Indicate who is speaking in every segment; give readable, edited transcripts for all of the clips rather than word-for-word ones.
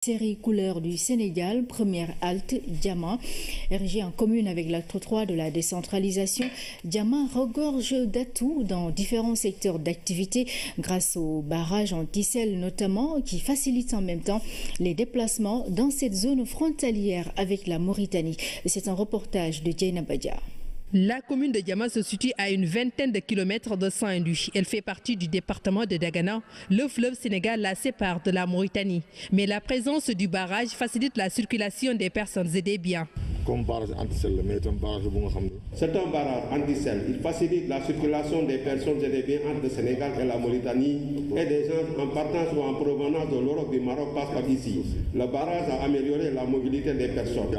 Speaker 1: Série couleur du Sénégal, première halte, Diama, érigée en commune avec l'acte 3 de la décentralisation. Diama regorge d'atouts dans différents secteurs d'activité grâce au barrage en Tissel notamment qui facilite en même temps les déplacements dans cette zone frontalière avec la Mauritanie. C'est un reportage de Dieyna Badia.
Speaker 2: La commune de Diama se situe à une vingtaine de kilomètres de Saint-Louis. Elle fait partie du département de Dagana. Le fleuve Sénégal la sépare de la Mauritanie. Mais la présence du barrage facilite la circulation des personnes et des biens.
Speaker 3: C'est un barrage anti-sel. Il facilite la circulation des personnes et des biens entre le Sénégal et la Mauritanie et des gens en partance ou en provenance de l'Europe du Maroc passent par ici. Le barrage a amélioré la mobilité des personnes.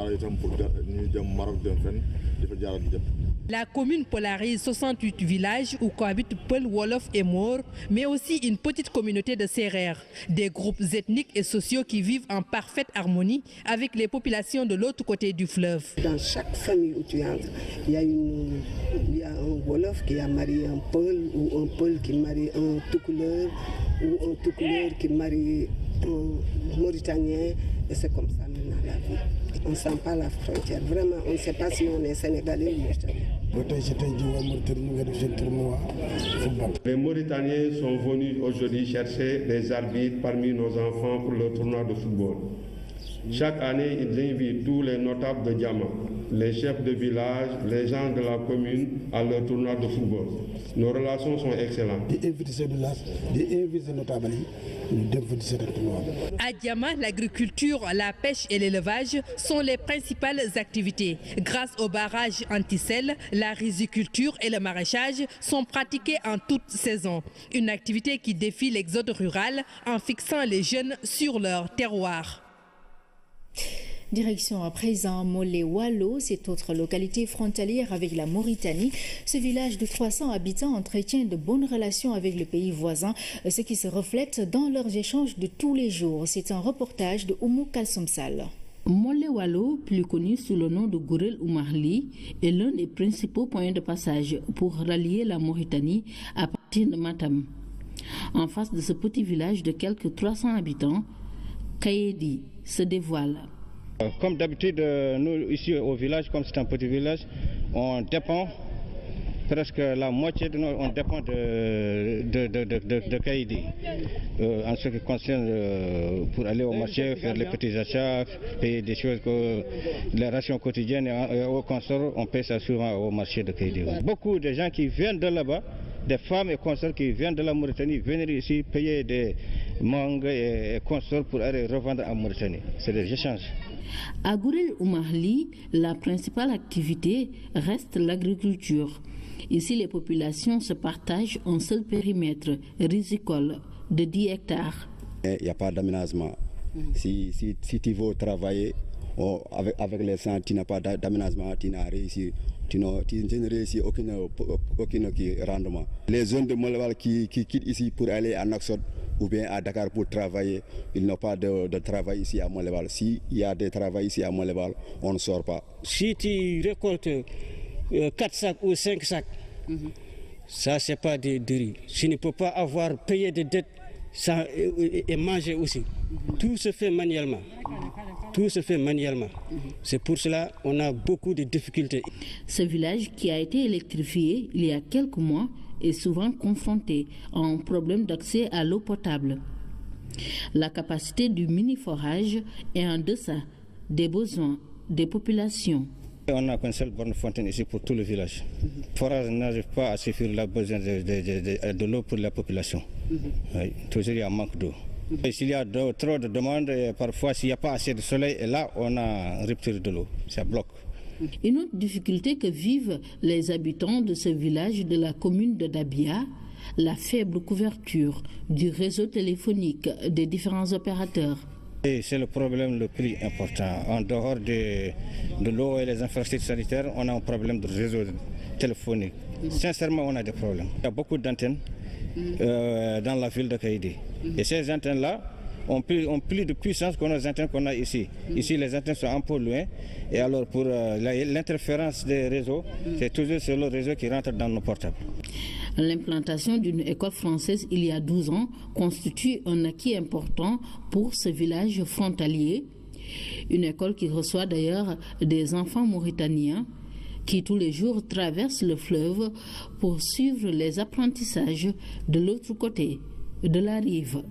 Speaker 2: La commune polarise 68 villages où cohabitent Peul, Wolof et Maure, mais aussi une petite communauté de Sérères, des groupes ethniques et sociaux qui vivent en parfaite harmonie avec les populations de l'autre côté du fleuve.
Speaker 4: Dans chaque famille où tu entres, il y a un Wolof qui a marié un Peul, ou un Peul qui marie un Toucouleur, ou un Toucouleur qui marie un Mauritanien, et c'est comme ça maintenant la vie. On ne sent pas la frontière, vraiment, on ne sait pas si on est Sénégalais ou Mauritanien.
Speaker 3: Les Mauritaniens sont venus aujourd'hui chercher des arbitres parmi nos enfants pour le tournoi de football. Chaque année, ils invitent tous les notables de Diama, les chefs de village, les gens de la commune à leur tournoi de football. Nos relations sont excellentes.
Speaker 2: À Diama, l'agriculture, la pêche et l'élevage sont les principales activités. Grâce au barrage anti-sel, la riziculture et le maraîchage sont pratiqués en toute saison. Une activité qui défie l'exode rural en fixant les jeunes sur leur terroir.
Speaker 1: Direction à présent Molé-Walo, cette autre localité frontalière avec la Mauritanie. Ce village de 300 habitants entretient de bonnes relations avec le pays voisin, ce qui se reflète dans leurs échanges de tous les jours. C'est un reportage de Oumou Kalsomsal.
Speaker 5: Molé-Walo, plus connu sous le nom de Gourel Oumarli, est l'un des principaux points de passage pour rallier la Mauritanie à partir de Matam. En face de ce petit village de quelques 300 habitants, Kayedi se dévoile.
Speaker 6: Comme d'habitude, nous ici au village, comme c'est un petit village, on dépend, presque la moitié de nous, on dépend de Kayedi. En ce qui concerne pour aller au marché, faire les petits achats, payer des choses, les rations quotidiennes et au consort, on paie ça souvent au marché de Kayedi. Beaucoup de gens qui viennent de là-bas, des femmes et consorts qui viennent de la Mauritanie, venir ici payer des mangues et consorts pour aller revendre en Mauritanie. C'est des échanges.
Speaker 5: À Gourel Oumarli, la principale activité reste l'agriculture. Ici, les populations se partagent un seul périmètre rizicole de 10 hectares.
Speaker 7: Il n'y a pas d'aménagement. Si tu veux travailler avec les sangs, tu n'as pas d'aménagement, tu n'as réussi. Tu ne réussis aucun rendement. Les zones de Molewal qui quittent ici pour aller à Naxod ou bien à Dakar pour travailler, ils n'ont pas de travail ici à Molewal. S'il y a des travail ici à Molewal, on ne sort pas.
Speaker 8: Si tu récoltes 4 sacs ou 5 sacs, ça c'est pas de riz. Tu ne peux pas avoir payé des dettes et manger aussi. Tout se fait manuellement. Tout se fait manuellement. C'est pour cela qu'on a beaucoup de difficultés.
Speaker 5: Ce village qui a été électrifié il y a quelques mois est souvent confronté à un problème d'accès à l'eau potable. La capacité du mini-forage est en deçà des besoins des populations.
Speaker 6: On n'a qu'une seule borne fontaine ici pour tout le village. Le forage n'arrive pas à suffire le besoin de l'eau pour la population. Oui, toujours il y a un manque d'eau. S'il y a trop de demandes, parfois s'il n'y a pas assez de soleil, et là on a une rupture de l'eau, ça bloque.
Speaker 5: Une autre difficulté que vivent les habitants de ce village de la commune de Dabia, la faible couverture du réseau téléphonique des différents opérateurs.
Speaker 6: C'est le problème le plus important. En dehors de l'eau et les infrastructures sanitaires, on a un problème de réseau téléphonique. Sincèrement, on a des problèmes. Il y a beaucoup d'antennes dans la ville de Kayedi. Et ces antennes-là ont plus de puissance que nos antennes qu'on a ici. Ici, les antennes sont un peu loin. Et alors, pour l'interférence des réseaux, c'est toujours sur le réseau qui rentre dans nos portables.
Speaker 5: L'implantation d'une école française il y a 12 ans constitue un acquis important pour ce village frontalier. Une école qui reçoit d'ailleurs des enfants mauritaniens qui tous les jours traversent le fleuve pour suivre les apprentissages de l'autre côté de la rive.